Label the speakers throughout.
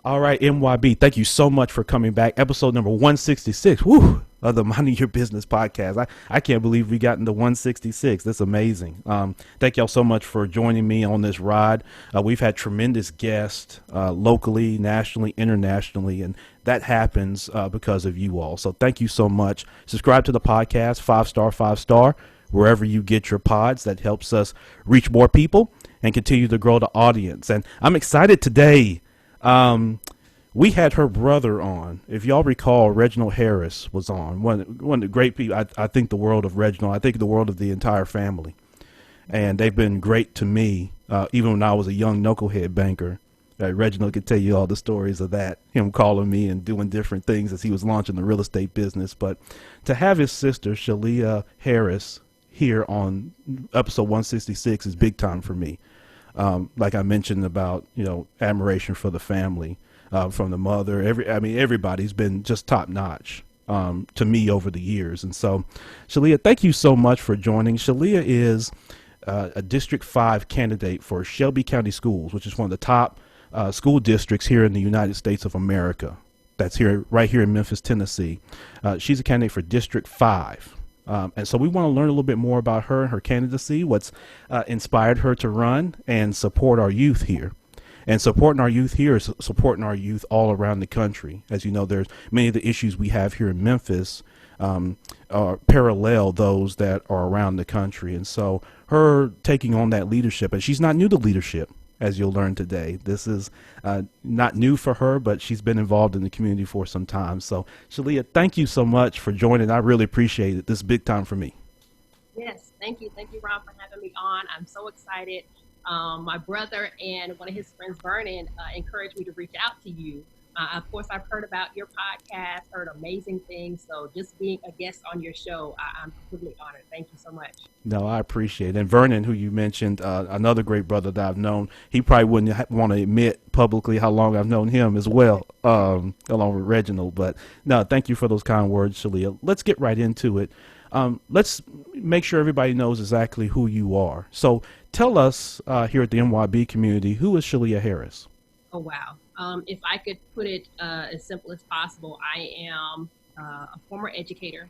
Speaker 1: All right, MYB, thank you so much for coming back. Episode number 166, woo, of the Minding Your Business podcast. I can't believe we got into 166. That's amazing. Thank y'all so much for joining me on this ride. We've had tremendous guests locally, nationally, internationally, and that happens because of you all. So thank you so much. Subscribe to the podcast, 5-star, 5-star, wherever you get your pods. That helps us reach more people and continue to grow the audience. And I'm excited today. We had her brother on. If y'all recall, Reginald Harris was on. One of the great people. I think the world of Reginald. I think the world of the entire family. And they've been great to me, even when I was a young knucklehead banker. Reginald could tell you all the stories of that, him calling me and doing different things as he was launching the real estate business. But to have his sister, Sheleah Harris, here on episode 166 is big time for me. Like I mentioned about, admiration for the family, from the mother, everybody's been just top notch, to me over the years. And so, Sheleah, thank you so much for joining. Sheleah is a District 5 candidate for Shelby County Schools, which is one of the top school districts here in the United States of America. That's right here in Memphis, Tennessee. She's a candidate for District 5. And so we want to learn a little bit more about her and her candidacy, what's inspired her to run and support our youth here. And supporting our youth here is supporting our youth all around the country. As you know, there's many of the issues we have here in Memphis are parallel those that are around the country. And so her taking on that leadership, and she's not new to leadership, as you'll learn today. This is not new for her, but she's been involved in the community for some time. So, Sheleah, thank you so much for joining. I really appreciate it. This is big time for me.
Speaker 2: Yes, thank you. Thank you, Ron, for having me on. I'm so excited. My brother and one of his friends, Vernon, encouraged me to reach out to you. Of course, I've heard about your podcast, heard amazing things. So just being a guest on your show, I'm completely honored. Thank you so much.
Speaker 1: No, I appreciate it. And Vernon, who you mentioned, another great brother that I've known, he probably wouldn't want to admit publicly how long I've known him as well, along with Reginald. But no, thank you for those kind words, Sheleah. Let's get right into it. Let's make sure everybody knows exactly who you are. So tell us here at the MYB community, who is Sheleah Harris?
Speaker 2: Oh, wow. If I could put it as simple as possible, I am a former educator.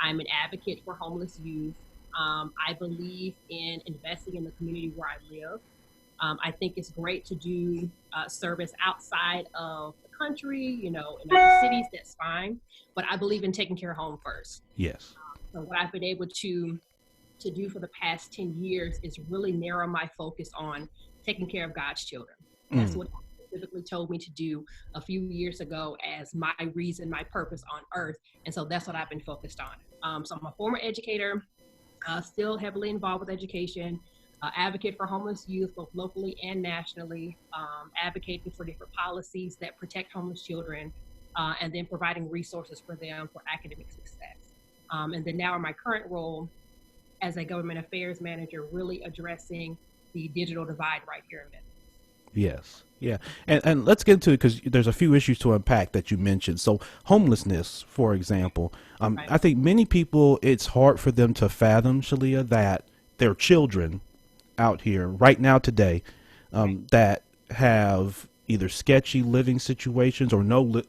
Speaker 2: I'm an advocate for homeless youth. I believe in investing in the community where I live. I think it's great to do service outside of the country, in other cities, that's fine. But I believe in taking care of home first.
Speaker 1: Yes.
Speaker 2: So what I've been able to do for the past 10 years is really narrow my focus on taking care of God's children. That's what specifically told me to do a few years ago as my reason, my purpose on earth. And so that's what I've been focused on. So I'm a former educator, still heavily involved with education, advocate for homeless youth, both locally and nationally, advocating for different policies that protect homeless children, and then providing resources for them for academic success. And then now in my current role as a government affairs manager, really addressing the digital divide right here in Memphis.
Speaker 1: Yes. Yeah. And let's get into it because there's a few issues to unpack that you mentioned. So homelessness, for example, right. I think many people, it's hard for them to fathom, Sheleah, that there are children out here right now today that have either sketchy living situations or no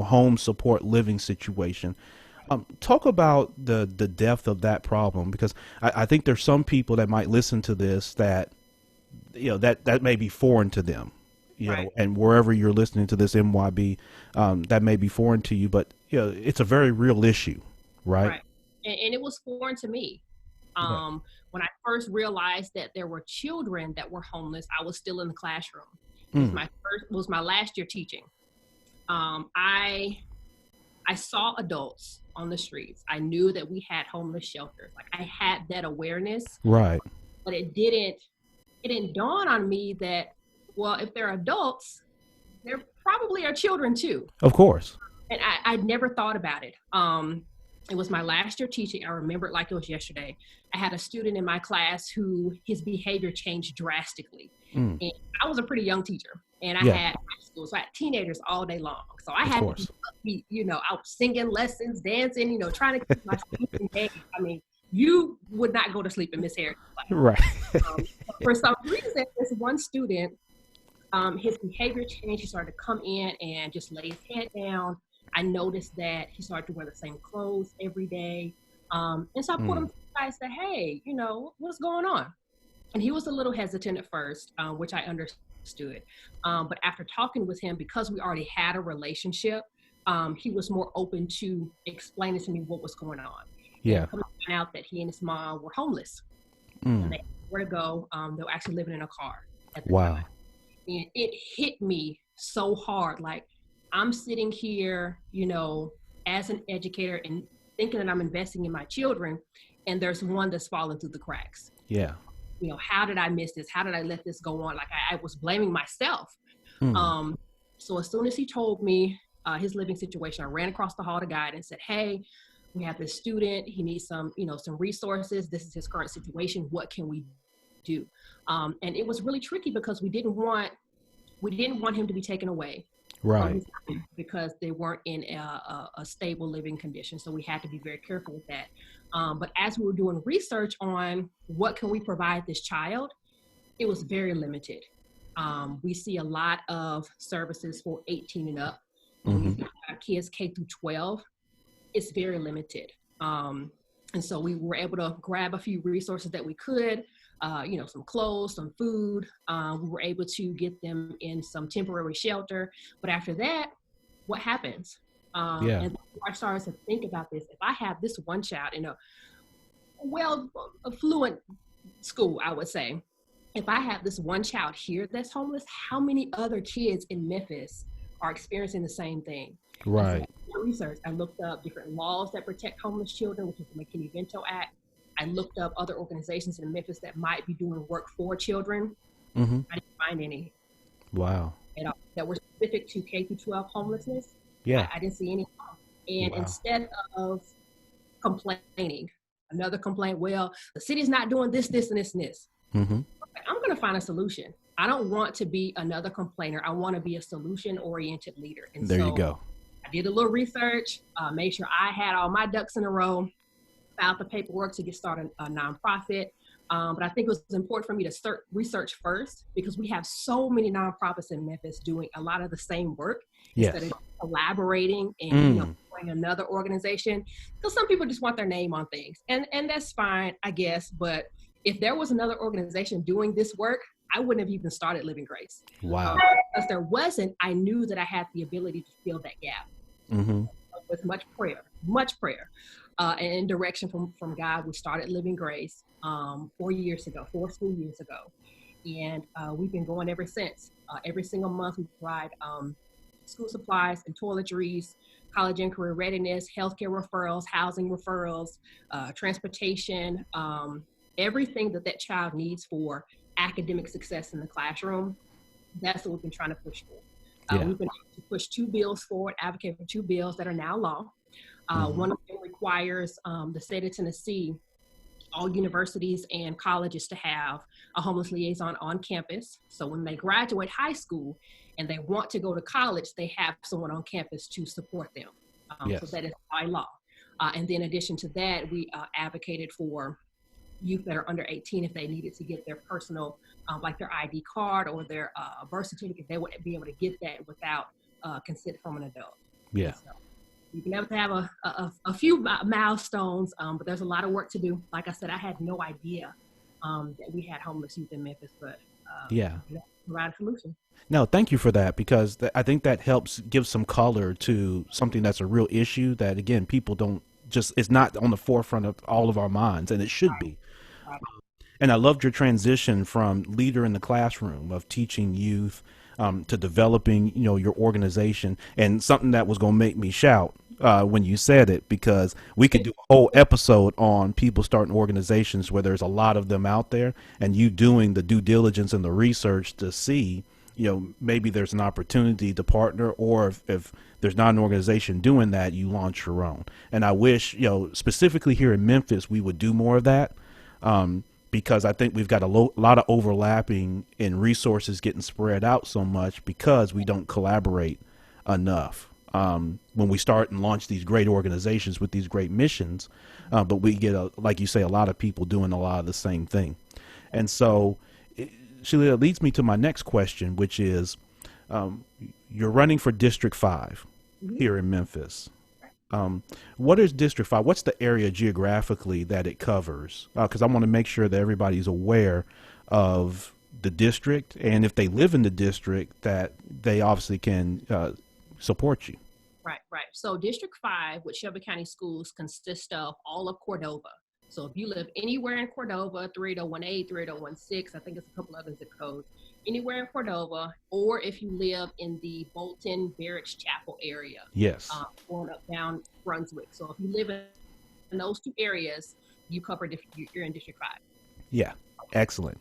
Speaker 1: home support living situation. Talk about the depth of that problem, because I think there's some people that might listen to this that that may be foreign to them,
Speaker 2: right.
Speaker 1: And wherever you're listening to this MYB, that may be foreign to you, but it's a very real issue, right?
Speaker 2: Right. And it was foreign to me. When I first realized that there were children that were homeless, I was still in the classroom. It was my last year teaching. I saw adults on the streets. I knew that we had homeless shelters. Like, I had that awareness,
Speaker 1: right?
Speaker 2: But it didn't dawn on me that, well, if they're adults, there probably are children too.
Speaker 1: Of course.
Speaker 2: And I'd never thought about it. It was my last year teaching. I remember it like it was yesterday. I had a student in my class who his behavior changed drastically. And I was a pretty young teacher, and I had high school, so I had teenagers all day long. So I had to be, out singing lessons, dancing, trying to keep my students engaged. I mean, you would not go to sleep in Miss Harris' class.
Speaker 1: Right.
Speaker 2: For some reason, this one student His behavior changed. He started to come in and just lay his head down. I noticed that he started to wear the same clothes every day. And so I pulled him to the side and said, hey, what's going on? And he was a little hesitant at first, which I understood. But after talking with him, because we already had a relationship, he was more open to explaining to me what was going on.
Speaker 1: Yeah.
Speaker 2: And coming to find out that he and his mom were homeless. And they had nowhere to go. They were actually living in a car at the time. And it hit me so hard. Like, I'm sitting here, as an educator and thinking that I'm investing in my children, and there's one that's falling through the cracks.
Speaker 1: Yeah.
Speaker 2: How did I miss this? How did I let this go on? Like, I was blaming myself. So as soon as he told me his living situation, I ran across the hall to God and said, hey, we have this student. He needs some resources. This is his current situation. What can we do? And it was really tricky because we didn't want him to be taken away.
Speaker 1: Right.
Speaker 2: Because they weren't in a stable living condition. So we had to be very careful with that. But as we were doing research on what can we provide this child, it was very limited. We see a lot of services for 18 and up. We see kids K through 12. It's very limited. And so we were able to grab a few resources that we could, some clothes, some food. We were able to get them in some temporary shelter. But after that, what happens? And I started to think about this. If I have this one child in a affluent school, I would say, if I have this one child here that's homeless, how many other kids in Memphis are experiencing the same thing?
Speaker 1: Right.
Speaker 2: So research. I looked up different laws that protect homeless children, which is the McKinney-Vento Act. I looked up other organizations in Memphis that might be doing work for children. I didn't find any.
Speaker 1: Wow.
Speaker 2: At all, that were specific to K through 12 homelessness.
Speaker 1: Yeah.
Speaker 2: I didn't see any. And instead of complaining, another complaint, well, the city's not doing this, this, and this, and this. I'm going to find a solution. I don't want to be another complainer. I want to be a solution-oriented leader. And
Speaker 1: there you go.
Speaker 2: I did a little research, made sure I had all my ducks in a row, filed the paperwork to get started a nonprofit. But I think it was important for me to start research first because we have so many nonprofits in Memphis doing a lot of the same work instead of collaborating and bring another organization. Because some people just want their name on things, and that's fine, I guess. But if there was another organization doing this work, I wouldn't have even started Living Grace.
Speaker 1: Wow.
Speaker 2: If there wasn't, I knew that I had the ability to fill that gap. With much prayer, and direction from God, we started Living Grace 4 school years ago. And we've been going ever since. Every single month we provide school supplies and toiletries, college and career readiness, healthcare referrals, housing referrals, transportation, everything that child needs for academic success in the classroom. That's what we've been trying to push for. We've been able to push 2 bills forward, advocate for 2 bills that are now law. One of them requires the state of Tennessee, all universities and colleges to have a homeless liaison on campus. So when they graduate high school and they want to go to college, they have someone on campus to support them. So that is by law. And then in addition to that, we advocated for youth that are under 18, if they needed to get their personal, like their ID card or their birth certificate, they would be able to get that without consent from an adult.
Speaker 1: Yeah.
Speaker 2: So you can never have a few milestones, but there's a lot of work to do. Like I said, I had no idea that we had homeless youth in Memphis, but provide a solution.
Speaker 1: No, thank you for that, because I think that helps give some color to something that's a real issue that, again, people don't it's not on the forefront of all of our minds, and it should be. And I loved your transition from leader in the classroom of teaching youth to developing, your organization, and something that was going to make me shout when you said it, because we could do a whole episode on people starting organizations where there's a lot of them out there, and you doing the due diligence and the research to see, maybe there's an opportunity to partner, or if there's not an organization doing that, you launch your own. And I wish, specifically here in Memphis, we would do more of that. Because I think we've got a lot of overlapping in resources getting spread out so much because we don't collaborate enough. When we start and launch these great organizations with these great missions, but we get, like you say, a lot of people doing a lot of the same thing. And so Sheleah, leads me to my next question, which is, you're running for District 5 here in Memphis. What is District 5? What's the area geographically that it covers? Because I want to make sure that everybody's aware of the district, and if they live in the district, that they obviously can support you.
Speaker 2: Right. So District 5 with Shelby County Schools consists of all of Cordova. So if you live anywhere in Cordova, 38018, 38016, I think it's a couple other zip codes, anywhere in Cordova, or if you live in the Bolton, Barracks Chapel area.
Speaker 1: Yes.
Speaker 2: Going up down Brunswick. So if you live in those two areas, you're in District 5.
Speaker 1: Yeah. Excellent.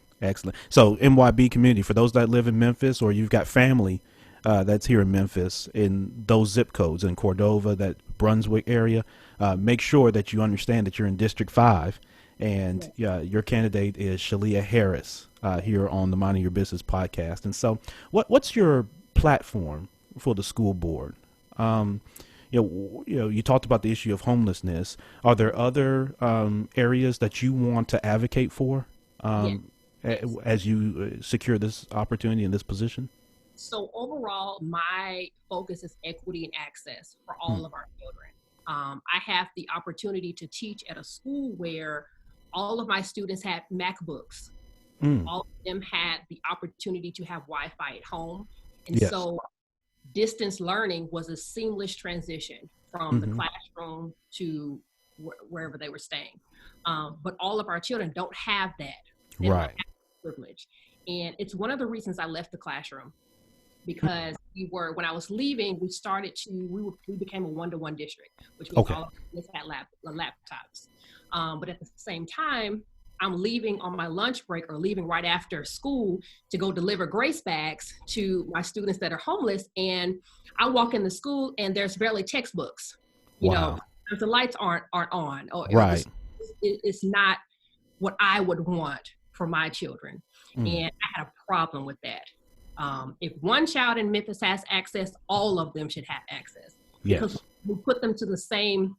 Speaker 1: So MYB community, for those that live in Memphis, or you've got family that's here in Memphis in those zip codes in Cordova, that Brunswick area, make sure that you understand that you're in District 5, and your candidate is Sheleah Harris here on the Minding Your Business podcast. And so what's your platform for the school board? You talked about the issue of homelessness. Are there other areas that you want to advocate for as you secure this opportunity in this position?
Speaker 2: So overall, my focus is equity and access for all of our children. I have the opportunity to teach at a school where all of my students had MacBooks. All of them had the opportunity to have Wi-Fi at home. And so distance learning was a seamless transition from the classroom to wherever they were staying. But all of our children don't have that. They don't have that privilege. And it's one of the reasons I left the classroom. Because when I was leaving, we became a one-to-one district, which was all of us had laptops. But at the same time, I'm leaving on my lunch break or leaving right after school to go deliver grace bags to my students that are homeless. And I walk in the school and there's barely textbooks, you know, because the lights aren't on. Or it's not what I would want for my children. And I had a problem with that. If one child in Memphis has access, all of them should have access. Because we put them to the same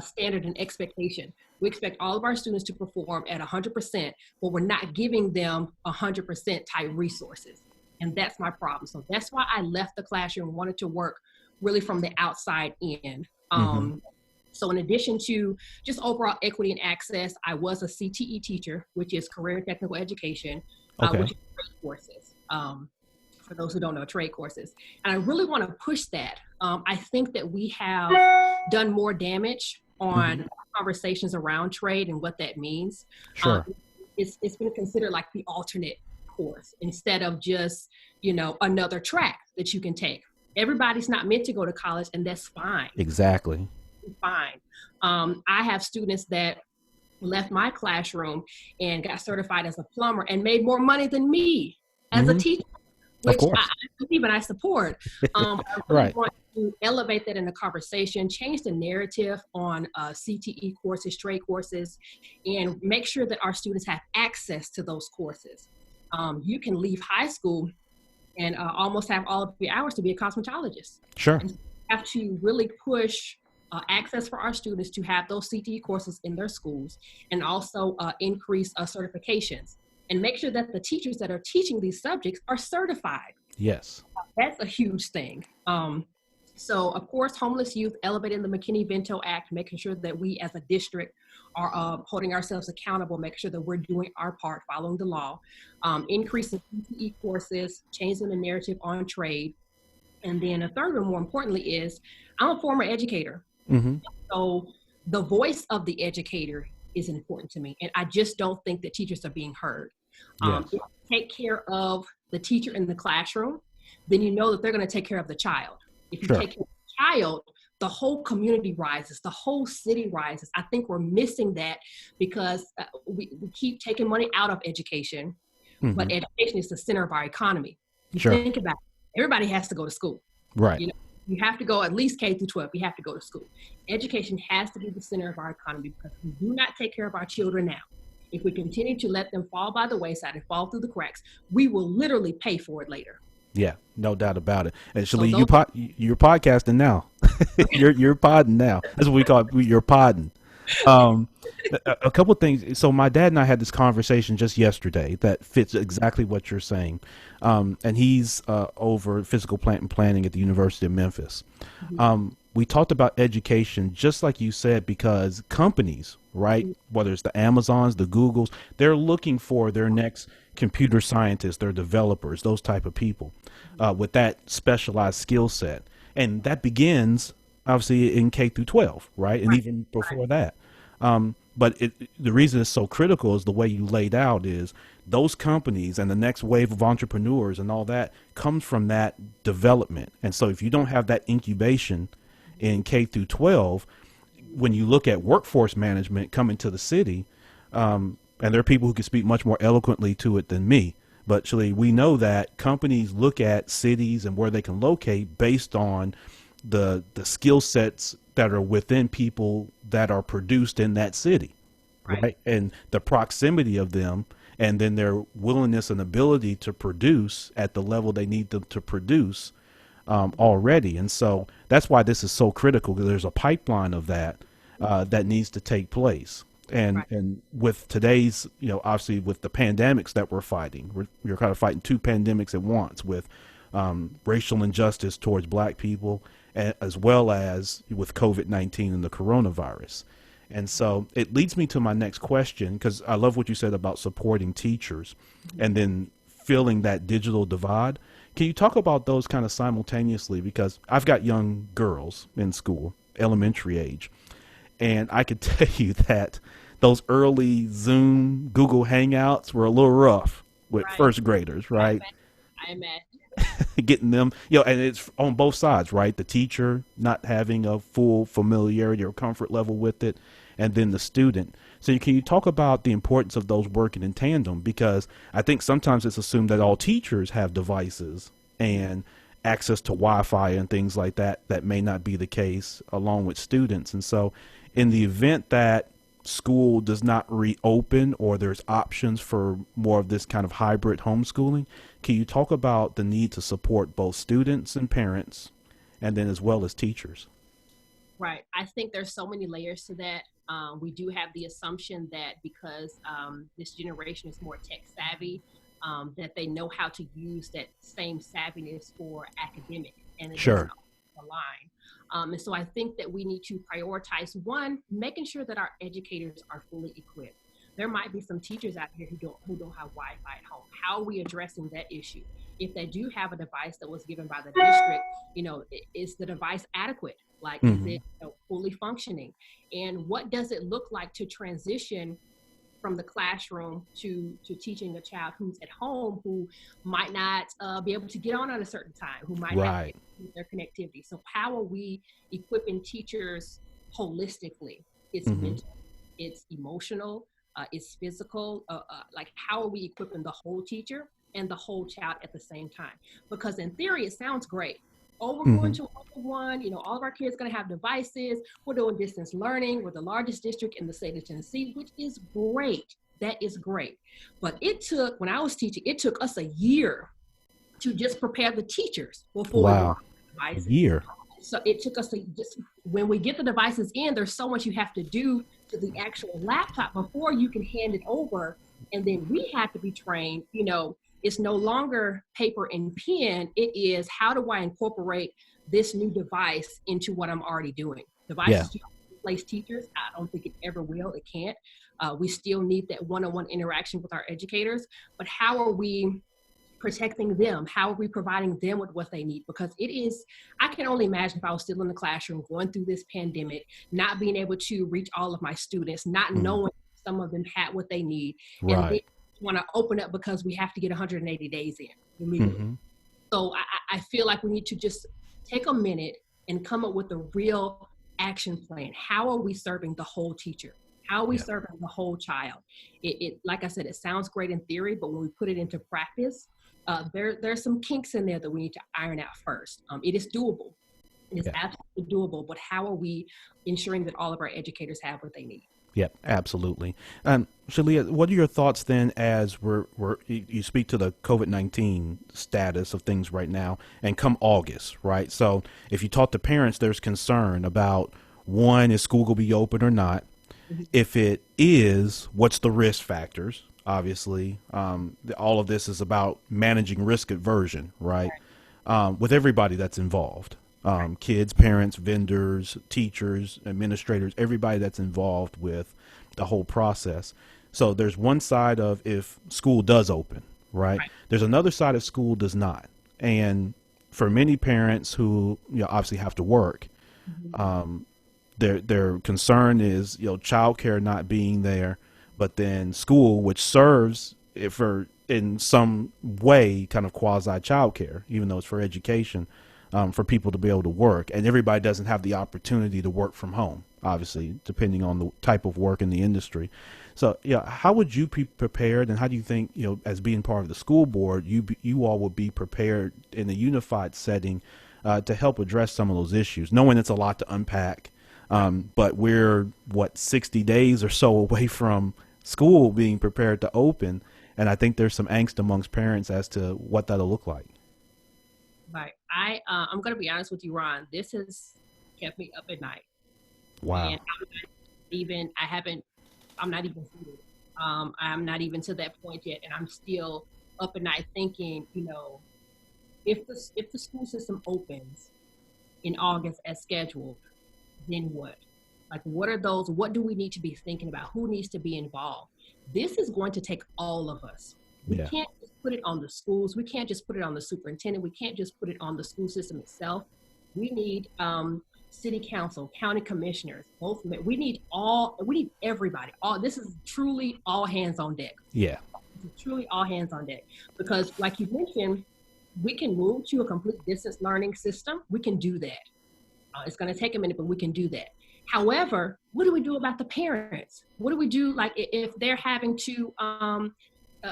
Speaker 2: standard and expectation. We expect all of our students to perform at 100%, but we're not giving them 100% type resources. And that's my problem. So that's why I left the classroom and wanted to work really from the outside in. So in addition to just overall equity and access, I was a CTE teacher, which is career and technical education, which is trade courses. For those who don't know, trade courses. And I really want to push that. I think that we have done more damage on conversations around trade and what that means. It's been considered like the alternate course instead of just, another track that you can take. Everybody's not meant to go to college, and that's fine.
Speaker 1: Exactly.
Speaker 2: Fine. I have students that left my classroom and got certified as a plumber and made more money than me as a teacher, which I believe and I support. I really want to elevate that in the conversation, change the narrative on CTE courses, trade courses, and make sure that our students have access to those courses. You can leave high school and almost have all of your hours to be a cosmetologist. And you have to really push access for our students to have those CTE courses in their schools, and also increase certifications and make sure that the teachers that are teaching these subjects are certified. That's a huge thing. So of course, homeless youth, elevating the McKinney-Vento Act, making sure that we as a district are holding ourselves accountable, making sure that we're doing our part, following the law, increasing CTE courses, changing the narrative on trade. And then a third one, more importantly, is I'm a former educator. So the voice of the educator is important to me. And I just don't think that teachers are being heard. If you take care of the teacher in the classroom, then you know that they're going to take care of the child. If you take care of the child, the whole community rises, the whole city rises. I think we're missing that because we keep taking money out of education, but education is the center of our economy. You think about it, everybody has to go to school. You have to go at least K through 12. You have to go to school. Education has to be the center of our economy because we do not take care of our children now. If we continue to let them fall by the wayside and fall through the cracks, we will literally pay for it later.
Speaker 1: Yeah, no doubt about it. And Sheleah, you're podcasting now. you're podding now. That's what we call it. You're podding. Um, a couple of things. So my dad and I had this conversation just yesterday that fits exactly what you're saying. And he's over physical plant and planning at the University of Memphis. We talked about education, just like you said, because companies, right, whether it's the Amazons, the Googles, they're looking for their next computer scientists, their developers, those type of people with that specialized skill set. And that begins obviously in K through 12, right? And
Speaker 2: Right.
Speaker 1: even
Speaker 2: Right.
Speaker 1: before that. But the reason it's so critical is the way you laid out is those companies and the next wave of entrepreneurs and all that comes from that development. And so if you don't have that incubation in K through 12, when you look at workforce management coming to the city, and there are people who can speak much more eloquently to it than me, but actually we know that companies look at cities and where they can locate based on the skill sets that are within people that are produced in that city,
Speaker 2: Right.
Speaker 1: right? And the proximity of them, and then their willingness and ability to produce at the level they need them to produce already. And so that's why this is so critical, because there's a pipeline of that that needs to take place. And
Speaker 2: Right.
Speaker 1: with today's, obviously with the pandemics that we're fighting, we're kind of fighting two pandemics at once with racial injustice towards black people, as well as with COVID-19 and the coronavirus. And so it leads me to my next question, because I love what you said about supporting teachers and then filling that digital divide. Can you talk about those kind of simultaneously? Because I've got young girls in school, elementary age, and I could tell you that those early Zoom, Google Hangouts were a little rough with
Speaker 2: Right.
Speaker 1: first graders,
Speaker 2: I
Speaker 1: right?
Speaker 2: imagine. I imagine.
Speaker 1: Getting them, and it's on both sides, right? The teacher not having a full familiarity or comfort level with it, and then the student. So can you talk about the importance of those working in tandem? Because I think sometimes it's assumed that all teachers have devices and access to Wi-Fi and things like that. That may not be the case along with students. And so in the event that school does not reopen or there's options for more of this kind of hybrid homeschooling, can you talk about the need to support both students and parents and then as well as teachers?
Speaker 2: Right. I think there's so many layers to that. We do have the assumption that because this generation is more tech savvy, that they know how to use that same savviness for academic, and it doesn't
Speaker 1: Sure.
Speaker 2: always align. And so I think that we need to prioritize one, making sure that our educators are fully equipped. There might be some teachers out here who don't have Wi-Fi at home. How are we addressing that issue? If they do have a device that was given by the district, is the device adequate? Like, is
Speaker 1: Hmm.
Speaker 2: it fully functioning? And what does it look like to transition from the classroom to teaching a child who's at home, who might not be able to get on at a certain time, who might have
Speaker 1: Right.
Speaker 2: their connectivity? So how are we equipping teachers holistically? It's
Speaker 1: Hmm.
Speaker 2: mental, it's emotional, it's physical. Like, how are we equipping the whole teacher and the whole child at the same time? Because in theory, it sounds great. Oh, we're going
Speaker 1: Hmm.
Speaker 2: to one, all of our kids going to have devices. We're doing distance learning. We're the largest district in the state of Tennessee, which is great. That is great. But when I was teaching, it took us a year to just prepare the teachers before we brought
Speaker 1: Wow. A
Speaker 2: devices.
Speaker 1: year.
Speaker 2: So it took us to just, when we get the devices in, there's so much you have to do to the actual laptop before you can hand it over. And then we have to be trained, it's no longer paper and pen. It is, how do I incorporate this new device into what I'm already doing?
Speaker 1: Yeah.
Speaker 2: Devices don't replace teachers. I don't think it ever will. It can't. We still need that one-on-one interaction with our educators. But how are we protecting them? How are we providing them with what they need? Because I can only imagine if I was still in the classroom going through this pandemic, not being able to reach all of my students, not
Speaker 1: Hmm.
Speaker 2: knowing some of them had what they need, and then
Speaker 1: Right.
Speaker 2: want to open up because we have to get 180 days in immediately.
Speaker 1: Hmm.
Speaker 2: So I feel like we need to just take a minute and come up with a real action plan. How are we serving the whole teacher? How are we
Speaker 1: Yeah.
Speaker 2: serving the whole child? Like I said, it sounds great in theory, but when we put it into practice, there's some kinks in there that we need to iron out first. It is doable. It is
Speaker 1: Yeah.
Speaker 2: absolutely doable, but how are we ensuring that all of our educators have what they need?
Speaker 1: Yep, absolutely. Sheleah, what are your thoughts then as you speak to the COVID-19 status of things right now and come August, right? So if you talk to parents, there's concern about one, is school going to be open or not?
Speaker 2: Mhm.
Speaker 1: If it is, what's the risk factors? Obviously, all of this is about managing risk aversion, right? With everybody that's involved, kids, parents, vendors, teachers, administrators, everybody that's involved with the whole process. So there's one side of if school does open, right?
Speaker 2: Right.
Speaker 1: There's another side if school does not. And for many parents who, obviously have to work,
Speaker 2: Mhm.
Speaker 1: their concern is, childcare not being there, but then school, which serves it for in some way kind of quasi childcare, even though it's for education, for people to be able to work, and everybody doesn't have the opportunity to work from home, obviously, depending on the type of work in the industry. So, how would you be prepared, and how do you think, as being part of the school board, you all would be prepared in a unified setting to help address some of those issues, knowing it's a lot to unpack, but we're 60 days or so away from school being prepared to open, and I think there's some angst amongst parents as to what that'll look like.
Speaker 2: Right. I'm going to be honest with you, Ron. This has kept me up at night, and
Speaker 1: Wow.
Speaker 2: I'm not even seated. I'm not even to that point yet, and I'm still up at night thinking, if the school system opens in August as scheduled, then what? Like, what do we need to be thinking about? Who needs to be involved? This is going to take all of us. We
Speaker 1: Yeah.
Speaker 2: can't just put it on the schools. We can't just put it on the superintendent. We can't just put it on the school system itself. We need city council, county commissioners, we need everybody. This is truly all hands on deck.
Speaker 1: Yeah.
Speaker 2: It's truly all hands on deck. Because like you mentioned, we can move to a complete distance learning system. We can do that. It's going to take a minute, but we can do that. However, what do we do about the parents? What do we do, like, if they're having to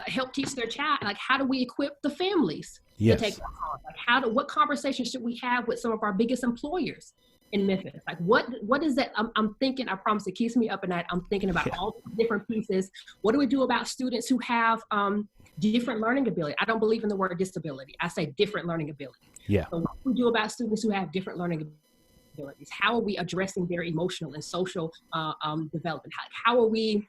Speaker 2: help teach their child? Like, how do we equip the families to take
Speaker 1: Yes.
Speaker 2: that on? Like, what conversations should we have with some of our biggest employers in Memphis? Like, what is that? I'm thinking. I promise, it keeps me up at night. I'm thinking about
Speaker 1: Yeah.
Speaker 2: all the different pieces. What do we do about students who have different learning ability? I don't believe in the word disability. I say different learning ability.
Speaker 1: Yeah.
Speaker 2: So what do we do about students who have different learning abilities? How are we addressing their emotional and social development? How are we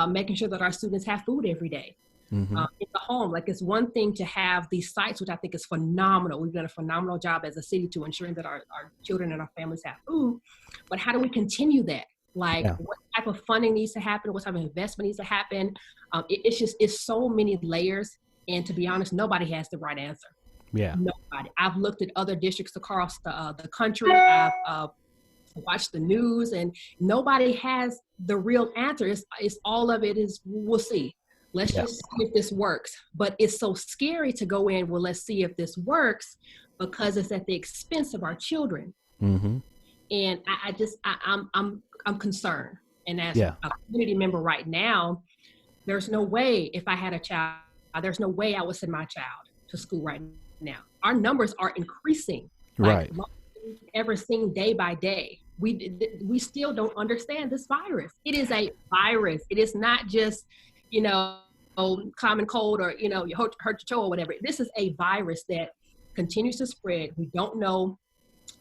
Speaker 2: making sure that our students have food every day
Speaker 1: Mm-hmm.
Speaker 2: in the home? Like, it's one thing to have these sites, which I think is phenomenal. We've done a phenomenal job as a city to ensuring that our children and our families have food. But how do we continue that? Like,
Speaker 1: Yeah.
Speaker 2: what type of funding needs to happen? What type of investment needs to happen? It's so many layers. And to be honest, nobody has the right answer.
Speaker 1: Yeah.
Speaker 2: Nobody. I've looked at other districts across the country. I've watched the news, and nobody has the real answer. It's all of it is, we'll see. Let's
Speaker 1: Yeah.
Speaker 2: just see if this works. But it's so scary to go in, well, let's see if this works, because it's at the expense of our children.
Speaker 1: Mm-hmm.
Speaker 2: And I'm concerned. And as
Speaker 1: Yeah.
Speaker 2: a community member right now, there's no way, if I had a child, there's no way I would send my child to school right now. Our numbers are increasing, like,
Speaker 1: Right.
Speaker 2: we've ever seen day by day. We still don't understand this virus. It is a virus. It is not just, common cold, or, you hurt your toe or whatever. This is a virus that continues to spread. We don't know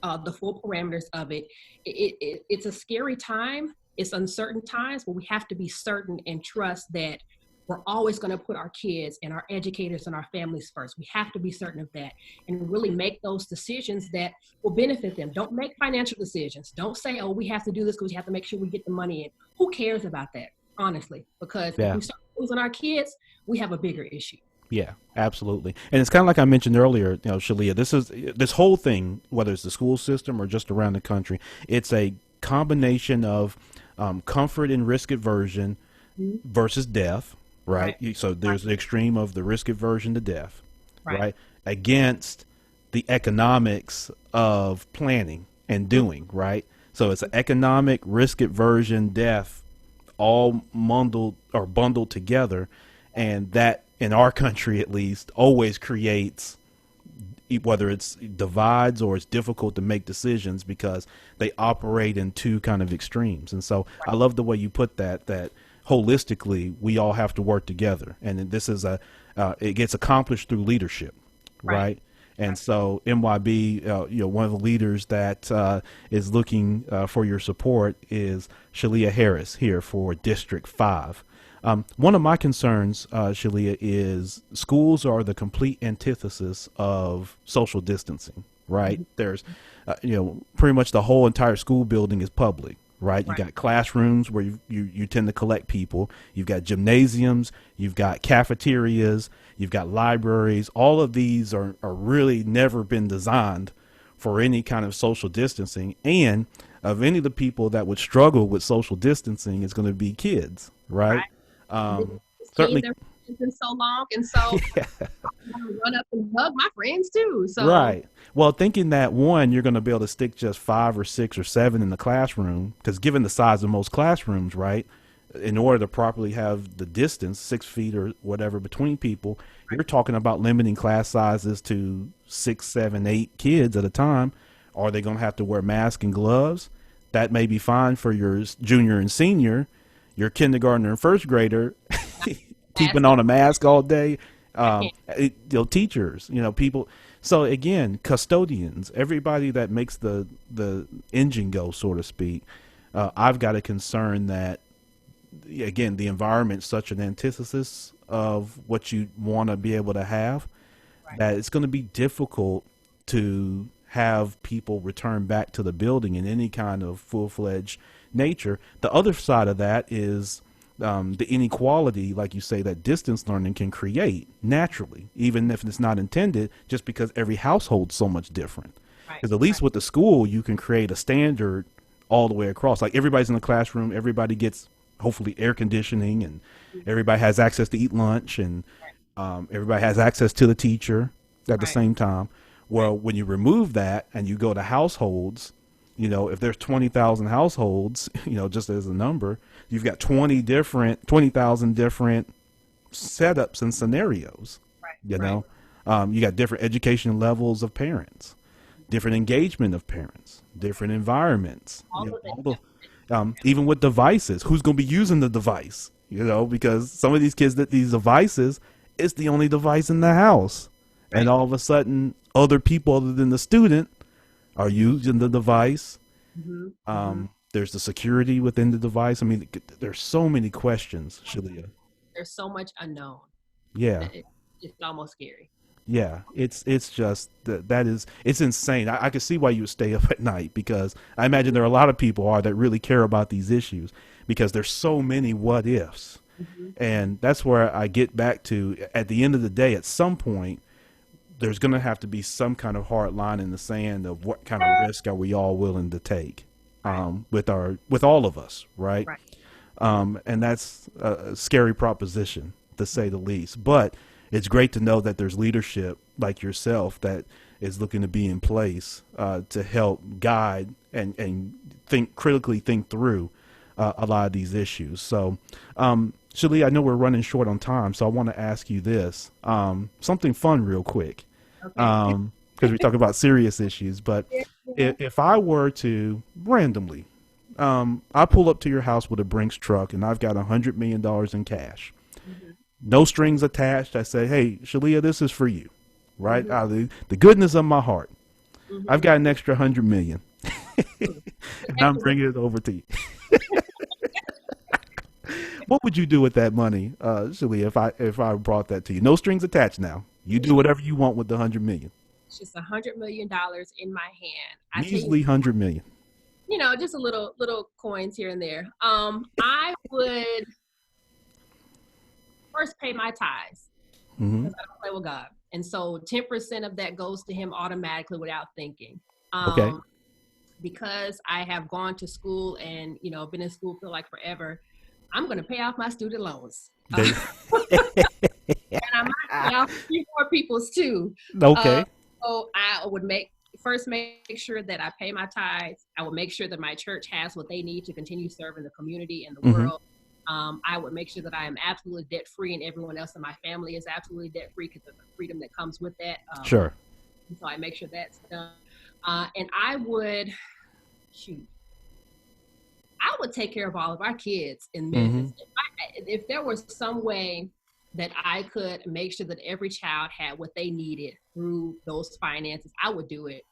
Speaker 2: the full parameters of it. It's a scary time. It's uncertain times, but we have to be certain and trust that we're always going to put our kids and our educators and our families first. We have to be certain of that and really make those decisions that will benefit them. Don't make financial decisions. Don't say, oh, we have to do this because we have to make sure we get the money in. Who cares about that, honestly? Because if
Speaker 1: Yeah.
Speaker 2: we start losing our kids, we have a bigger issue.
Speaker 1: Yeah, absolutely. And it's kind of like I mentioned earlier, Sheleah, this whole thing, whether it's the school system or just around the country, it's a combination of comfort and risk aversion versus death, right? So there's the extreme of the risk aversion to death, right? Against the economics of planning and doing, right? So it's an economic risk aversion death all bundled together, and that, in our country at least, always creates, whether it's divides or it's difficult to make decisions because they operate in two kind of extremes. And so I love the way you put that holistically we all have to work together, and this is it gets accomplished through leadership, right? And so MYB, one of the leaders that is looking for your support is Sheleah Harris here for District 5. One of my concerns, Sheleah, is schools are the complete antithesis of social distancing, right? There's, pretty much the whole entire school building is public, right? You got classrooms where you tend to collect people. You've got gymnasiums, you've got cafeterias, you've got libraries. All of these are really never been designed for any kind of social distancing. And of any of the people that would struggle with social distancing is going to be kids, right? Certainly.
Speaker 2: It's been so long, and so
Speaker 1: Yeah.
Speaker 2: I'm gonna run up and hug my friends too. So
Speaker 1: Right. Well, thinking that one, you're going to be able to stick just 5 or 6 or 7 in the classroom, because given the size of most classrooms, right, in order to properly have the distance, 6 feet or whatever between people, you're talking about limiting class sizes to 6, 7, 8 kids at a time. Are they going to have to wear masks and gloves? That may be fine for your junior and senior. Your kindergartner and first grader keeping on a mask all day. Teachers, people. So again, custodians, everybody that makes the engine go, so to speak. I've got a concern that, again, the environment's such an antithesis of what you want to be able to have, that it's going to be difficult to have people return back to the building in any kind of full-fledged nature. The other side of that is the inequality, like you say, that distance learning can create naturally, even if it's not intended, just because every household's so much different. Because at least with the school, you can create a standard all the way across. Like everybody's in the classroom, everybody gets hopefully air conditioning, and everybody has access to eat lunch, and everybody has access to the teacher at the same time. Well, when you remove that and you go to households, if there's 20,000 households, just as a number, you've got 20,000 different setups and scenarios, you got different education levels of parents, different engagement of parents, different environments, even with devices, who's going to be using the device, because some of these kids that these devices, it's the only device in the house. And all of a sudden other people other than the student are using the device. There's the security within the device. I mean, there's so many questions, Sheleah.
Speaker 2: There's so much unknown.
Speaker 1: Yeah.
Speaker 2: It's almost scary.
Speaker 1: Yeah. It's just it's insane. I can see why you would stay up at night, because I imagine there are a lot of people that really care about these issues, because there's so many what ifs. And that's where I get back to, at the end of the day, at some point, there's going to have to be some kind of hard line in the sand of what kind of risk are we all willing to take with all of us, right? And that's a scary proposition, to say the least. But it's great to know that there's leadership like yourself that is looking to be in place to help guide and critically think through a lot of these issues. So, Sheleah, I know we're running short on time, so I want to ask you this, something fun real quick, because we talk about serious issues. But if I were to randomly, I pull up to your house with a Brinks truck and I've got $100 million in cash, no strings attached. I say, hey, Sheleah, this is for you, right? Out of the goodness of my heart, I've got an extra $100 million, and I'm bringing it over to you. What would you do with that money, Sheleah, if I brought that to you? No strings attached now. You do whatever you want with the $100 million.
Speaker 2: It's just $100 million in my hand.
Speaker 1: Measly $100 million.
Speaker 2: Just a little coins here and there. I would first pay my tithes, because I don't play with God. And so 10% of that goes to him automatically without thinking. Because I have gone to school and, been in school for like forever, I'm going to pay off my student loans. And I might pay off a few more people's too. So I would make sure that I pay my tithes. I would make sure that my church has what they need to continue serving the community and the world. I would make sure that I am absolutely debt free, and everyone else in my family is absolutely debt free, because of the freedom that comes with that.
Speaker 1: Sure.
Speaker 2: So I make sure that's done. And I would take care of all of our kids in Memphis. If there was some way that I could make sure that every child had what they needed through those finances, I would do it.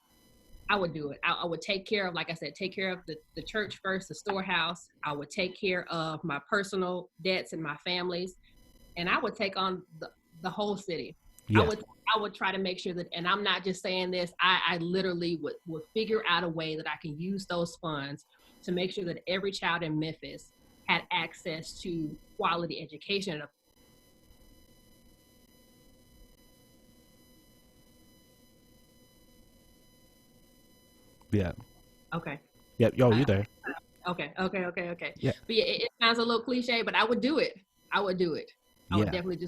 Speaker 2: I would do it. I would take care of, like I said, take care of the church first, the storehouse. I would take care of my personal debts and my families, and I would take on the whole city.
Speaker 1: Yeah.
Speaker 2: I would try to make sure that, and I'm not just saying this, I literally would figure out a way that I can use those funds to make sure that every child in Memphis had access to quality education.
Speaker 1: Yeah.
Speaker 2: Okay.
Speaker 1: Yep. Yo, you there?
Speaker 2: Okay.
Speaker 1: Yeah.
Speaker 2: But yeah, it sounds a little cliche, but I would do it. I would
Speaker 1: Yeah.
Speaker 2: definitely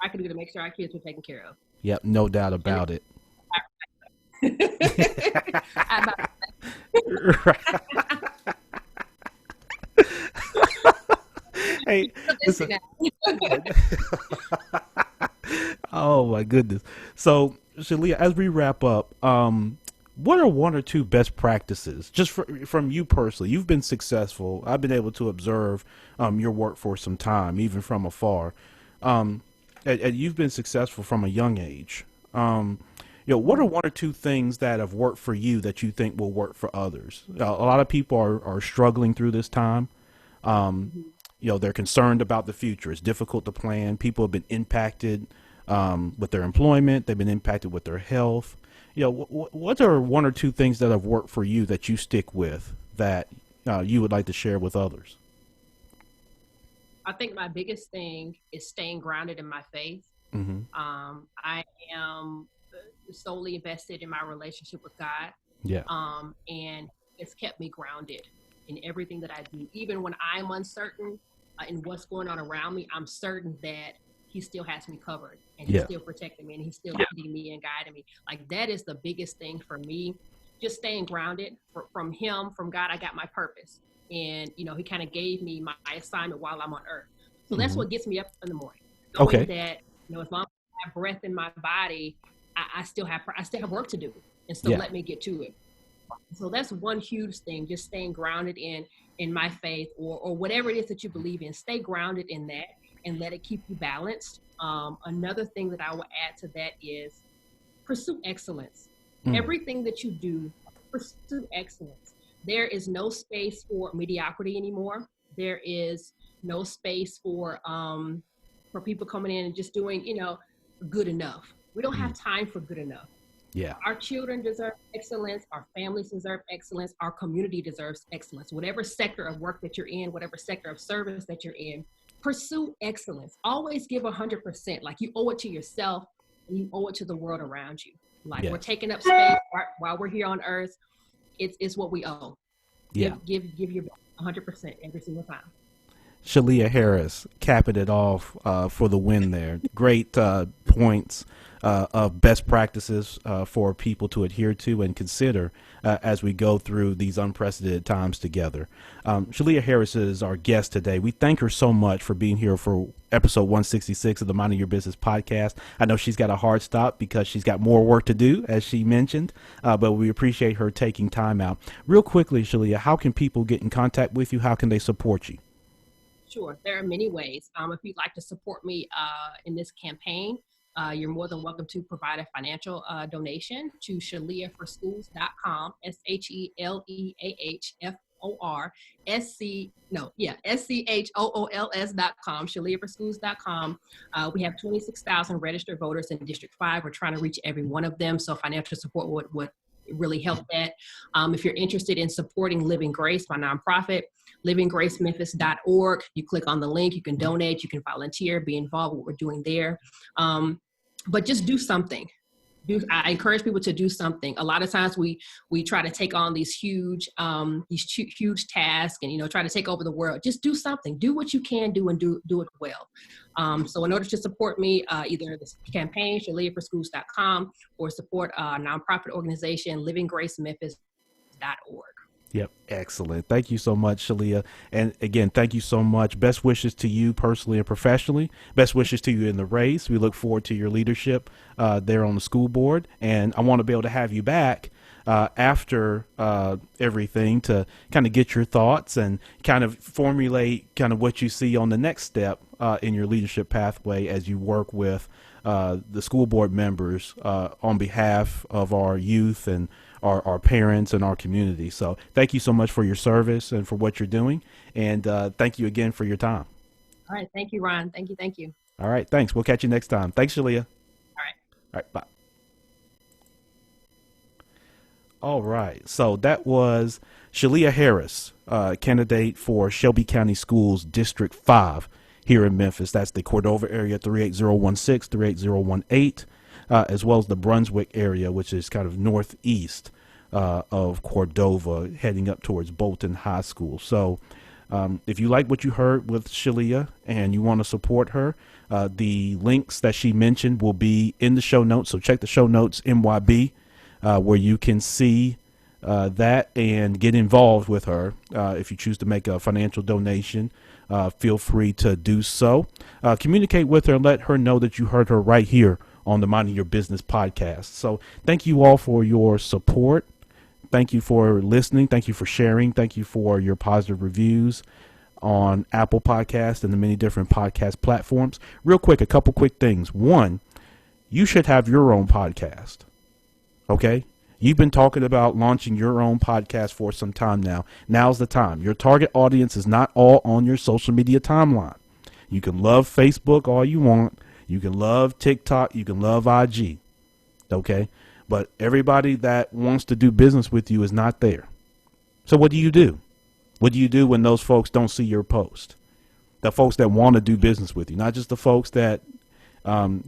Speaker 2: I could do to make sure our kids were taken care of.
Speaker 1: Yep. No doubt about it. Hey, listen. Oh my goodness. So, Sheleah, as we wrap up, what are one or two best practices, just from you personally? You've been successful. I've been able to observe your work for some time, even from afar. And you've been successful from a young age. What are one or two things that have worked for you that you think will work for others? A lot of people are struggling through this time. They're concerned about the future. It's difficult to plan. People have been impacted with their employment. They've been impacted with their health. What are one or two things that have worked for you that you stick with that you would like to share with others?
Speaker 2: I think my biggest thing is staying grounded in my faith.
Speaker 1: Mm-hmm.
Speaker 2: I am solely invested in my relationship with God.
Speaker 1: Yeah.
Speaker 2: And it's kept me grounded in everything that I do. Even when I'm uncertain in what's going on around me, I'm certain that he still has me covered, and he's still protecting me, and he's still leading me and guiding me. Like, that is the biggest thing for me. Just staying grounded from him, from God. I got my purpose. And, he kind of gave me my assignment while I'm on earth. So that's what gets me up in the morning. Knowing that, as long as I have breath in my body, I still have work to do, and still let me get to it. So that's one huge thing, just staying grounded in my faith or whatever it is that you believe in. Stay grounded in that and let it keep you balanced. Another thing that I will add to that is pursue excellence. Everything that you do, pursue excellence. There is no space for mediocrity anymore. There is no space for people coming in and just doing, good enough. We don't have time for good enough.
Speaker 1: Yeah.
Speaker 2: Our children deserve excellence. Our families deserve excellence. Our community deserves excellence. Whatever sector of work that you're in, whatever sector of service that you're in, pursue excellence. Always give 100%. Like, you owe it to yourself and you owe it to the world around you. Like, we're taking up space while we're here on earth. It's what we owe. Give your 100% every single time.
Speaker 1: Sheleah Harris capping it off for the win there. Great points of best practices for people to adhere to and consider as we go through these unprecedented times together. Sheleah Harris is our guest today. We thank her so much for being here for episode 166 of the Minding Your Business podcast. I know she's got a hard stop because she's got more work to do, as she mentioned, but we appreciate her taking time out. Real quickly, Sheleah, how can people get in contact with you? How can they support you?
Speaker 2: Sure. There are many ways. If you'd like to support me in this campaign, you're more than welcome to provide a financial donation to SheleahForSchools.com, SchooLS.com, SheleahForSchools.com. We have 26,000 registered voters in District 5. We're trying to reach every one of them, so financial support would really help that. If you're interested in supporting Living Grace, my nonprofit, livinggracememphis.org. You click on the link, you can donate, you can volunteer, be involved with what we're doing there. But just do something. I encourage people to do something. A lot of times we try to take on these huge tasks and, try to take over the world. Just do something. Do what you can do and do it well. So in order to support me, either this campaign, SheleahForSchools.com, or support a nonprofit organization, livinggracememphis.org.
Speaker 1: Yep. Excellent. Thank you so much, Sheleah. And again, thank you so much. Best wishes to you personally and professionally. Best wishes to you in the race. We look forward to your leadership there on the school board. And I want to be able to have you back after everything to kind of get your thoughts and kind of formulate kind of what you see on the next step in your leadership pathway as you work with the school board members on behalf of our youth and our parents and our community. So thank you so much for your service and for what you're doing. And thank you again for your time.
Speaker 2: All right. Thank you, Ron. Thank you. Thank you.
Speaker 1: All right. Thanks. We'll catch you next time. Thanks, Sheleah.
Speaker 2: All right.
Speaker 1: All right. Bye. All right. So that was Sheleah Harris, candidate for Shelby County Schools District 5 here in Memphis. That's the Cordova area, 38016, 38018, as well as the Brunswick area, which is kind of northeast of Cordova, heading up towards Bolton High School. So if you like what you heard with Sheleah and you want to support her, the links that she mentioned will be in the show notes. So check the show notes, MYB, where you can see that and get involved with her. If you choose to make a financial donation, feel free to do so. Communicate with her and let her know that you heard her right here on the Minding Your Business podcast. So thank you all for your support. Thank you for listening. Thank you for sharing. Thank you for your positive reviews on Apple Podcasts and the many different podcast platforms. Real quick, a couple quick things. One, you should have your own podcast. Okay? You've been talking about launching your own podcast for some time now. Now's the time. Your target audience is not all on your social media timeline. You can love Facebook all you want. You can love TikTok. You can love IG. Okay? But everybody that wants to do business with you is not there. So what do you do? What do you do when those folks don't see your post? The folks that want to do business with you, not just the folks that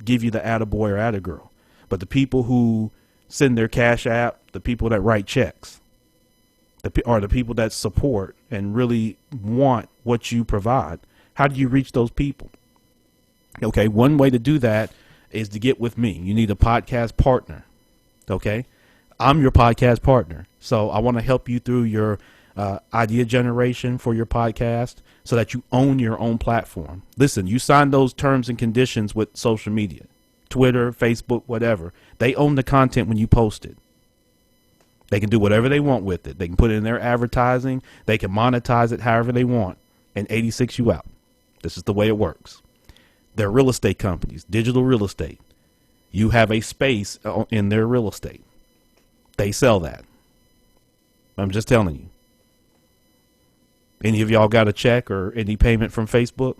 Speaker 1: give you the attaboy or attagirl, but the people who send their cash app, the people that write checks, or the people that support and really want what you provide. How do you reach those people? Okay, one way to do that is to get with me. You need a podcast partner. Okay, I'm your podcast partner. So I want to help you through your idea generation for your podcast so that you own your own platform. Listen, you sign those terms and conditions with social media, Twitter, Facebook, whatever. They own the content when you post it. They can do whatever they want with it. They can put it in their advertising. They can monetize it however they want and 86 you out. This is the way it works. They're real estate companies, digital real estate. You have a space in their real estate. They sell that. I'm just telling you. Any of y'all got a check or any payment from Facebook?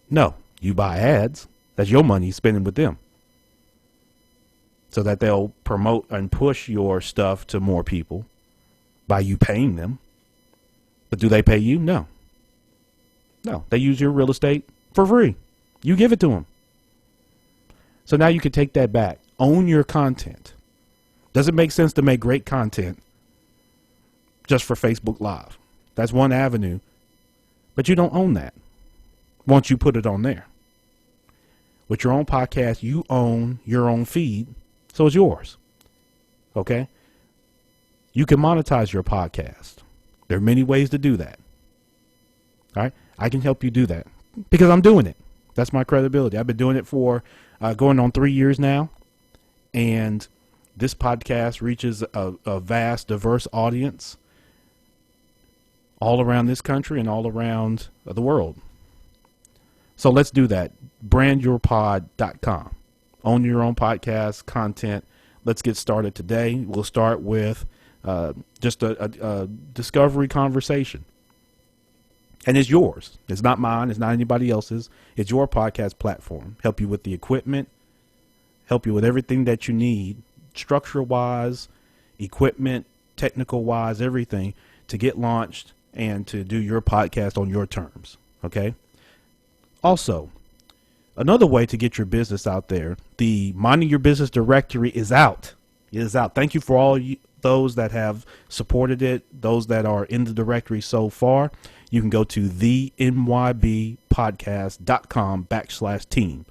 Speaker 1: No. You buy ads. That's your money spending with them. So that they'll promote and push your stuff to more people by you paying them. But do they pay you? No. No. They use your real estate for free. You give it to them. So now you can take that back. Own your content. Doesn't make sense to make great content just for Facebook Live. That's one avenue. But you don't own that once you put it on there. With your own podcast, you own your own feed, so it's yours. Okay? You can monetize your podcast. There are many ways to do that. All right? I can help you do that because I'm doing it. That's my credibility. I've been doing it for going on 3 years now. And this podcast reaches a vast, diverse audience all around this country and all around the world. So let's do that. Brandyourpod.com. Own your own podcast content. Let's get started today. We'll start with just a discovery conversation. And it's yours. It's not mine. It's not anybody else's. It's your podcast platform. Help you with the equipment. Help you with everything that you need, structure-wise, equipment, technical-wise, everything to get launched and to do your podcast on your terms. Okay? Also, another way to get your business out there, the Minding Your Business directory is out. It is out. Thank you for all those that have supported it, those that are in the directory so far. You can go to themybpodcast.com/team.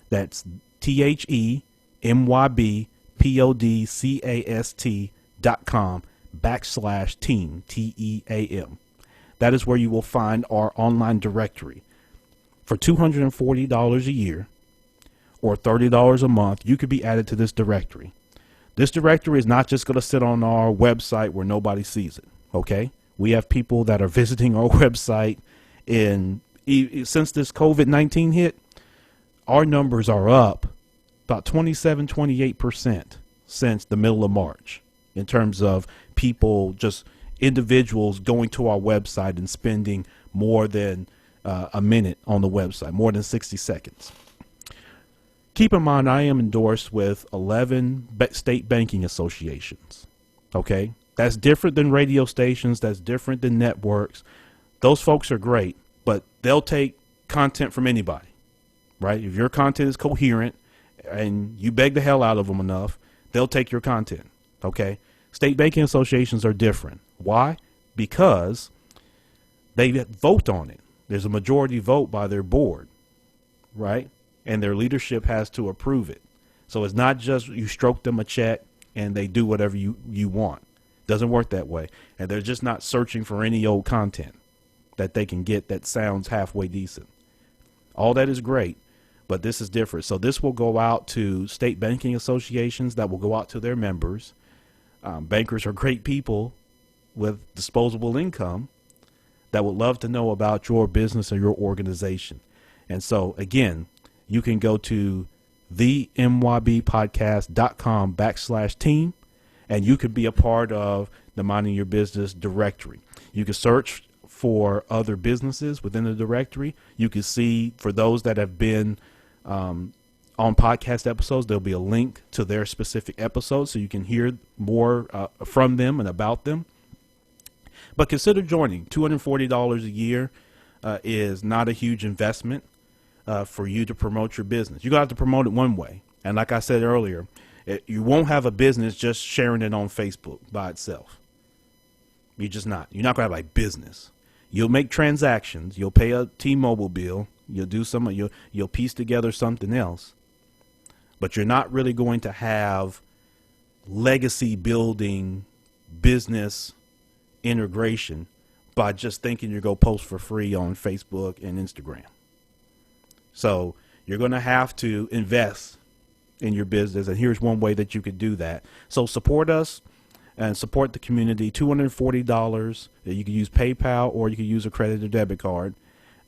Speaker 1: That's THEMYBPODCAST.com/team, TEAM. That is where you will find our online directory. For $240 a year or $30 a month, you could be added to this directory. This directory is not just going to sit on our website where nobody sees it. Okay. We have people that are visiting our website since this COVID-19 hit. our numbers are up about 28% since the middle of March in terms of people, just individuals going to our website and spending more than a minute on the website, more than 60 seconds. Keep in mind, I am endorsed with 11 state banking associations. Okay. That's different than radio stations. That's different than networks. Those folks are great, but they'll take content from anybody, right? If your content is coherent and you beg the hell out of them enough, they'll take your content. Okay. State banking associations are different. Why? Because they vote on it. There's a majority vote by their board, right? And their leadership has to approve it. So it's not just you stroke them a check and they do whatever you want. Doesn't work that way. And they're just not searching for any old content that they can get that sounds halfway decent. All that is great, but this is different. So this will go out to state banking associations, that will go out to their members. Bankers are great people with disposable income that would love to know about your business or your organization. And so again, you can go to themybpodcast.com/team, and you could be a part of the Minding Your Business directory. You can search for other businesses within the directory. You can see, for those that have been on podcast episodes, there'll be a link to their specific episodes so you can hear more from them and about them. But consider joining. $240 a year is not a huge investment for you to promote your business. You're going to have to promote it one way. And like I said earlier, you won't have a business just sharing it on Facebook by itself. You're just not. You're not going to have like business. You'll make transactions. You'll pay a T-Mobile bill. You'll do you'll piece together something else. But you're not really going to have legacy building business integration by just thinking you're going to post for free on Facebook and Instagram. So you're going to have to invest in your business. And here's one way that you could do that. So support us and support the community. $240. You can use PayPal or you can use a credit or debit card.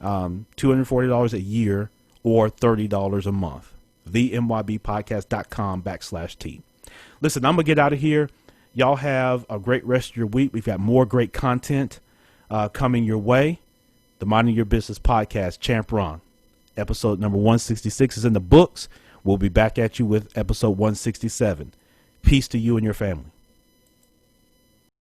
Speaker 1: $240 a year or $30 a month. themybpodcast.com/T. Listen, I'm going to get out of here. Y'all have a great rest of your week. We've got more great content coming your way. The Minding Your Business Podcast, Champ Ron. Episode number 166 is in the books. We'll be back at you with episode 167. Peace to you and your family.